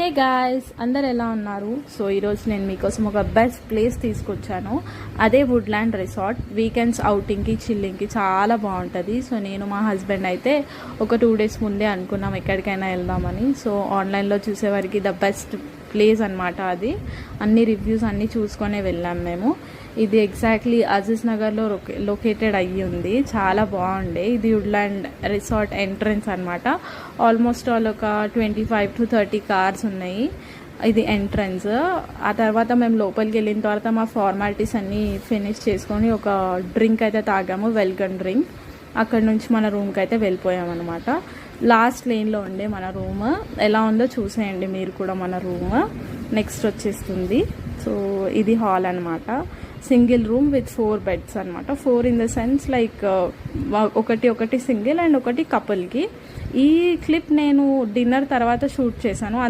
Hey guys, అందరు ఎలా ఉన్నారు? సో ఈరోజు నేను మీకోసం ఒక బెస్ట్ ప్లేస్ తీసుకొచ్చాను. అదే వుడ్లాండ్ రిసార్ట్. వీకెండ్స్ అవుటింగ్కి చిల్లింగ్కి చాలా బాగుంటుంది. సో నేను మా హస్బెండ్ అయితే ఒక 2 days ముందే అనుకున్నాం ఎక్కడికైనా వెళ్దామని. సో ఆన్లైన్లో చూసేవారికి ద బెస్ట్ ప్లేస్ అనమాట అది. అన్ని రివ్యూస్ అన్నీ చూసుకొనే వెళ్ళాం మేము. ఇది ఎగ్జాక్ట్లీ అజీజ్ నగర్లో లొకేటెడ్ అయ్యి ఉంది. చాలా బాగుండే. ఇది వుడ్లాండ్ రిసార్ట్ ఎంట్రన్స్ అనమాట. ఆల్మోస్ట్ ఆల్ ఒక 25 to 30 కార్స్ ఉన్నాయి. ఇది ఎంట్రన్స్. ఆ తర్వాత మేము లోపలికి వెళ్ళిన తర్వాత మా ఫార్మాలిటీస్ అన్నీ ఫినిష్ చేసుకొని ఒక డ్రింక్ అయితే తాగాము, వెల్కమ్ డ్రింక్. అక్కడ నుంచి మన రూమ్కి అయితే వెళ్ళిపోయామన్నమాట. లాస్ట్ లేన్లో ఉండే మన రూమ్. ఎలా ఉందో చూసేయండి మీరు కూడా మన రూమ్. నెక్స్ట్ వచ్చేస్తుంది. సో ఇది హాల్ అనమాట. సింగిల్ రూమ్ విత్ 4 beds అనమాట. 4 ఇన్ ద సెన్స్ లైక్ ఒకటి సింగిల్ అండ్ ఒకటి కపుల్కి. ఈ క్లిప్ నేను డిన్నర్ తర్వాత షూట్ చేశాను.